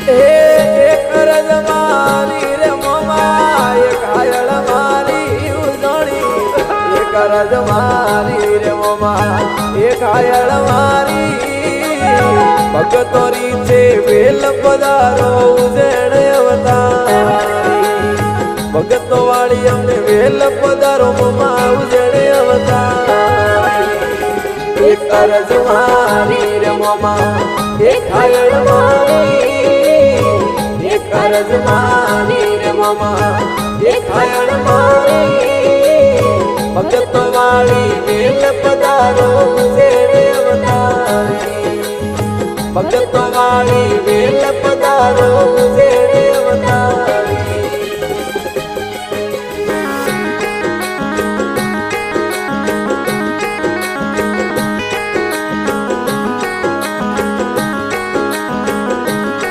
એક રજ મારી રે મોમા એક હાયળ મારી ઉજણી એક રજ મારી રે મોમા એક હાયળ મારી ભગતોરી છે વેલ પધારો ઉજણ અવતારી ભગતો વાળી અમને વેલ પધારો મોમા ઉજણ અવતારી એક રજ મારી રે મોમા એક હાયળ મારી એક રજ મારી રે મોમા એક હાયળ મારી ભગતો વાળી વેલ પધારો ઉજણ અવતારી ભગતો વાળી વેલ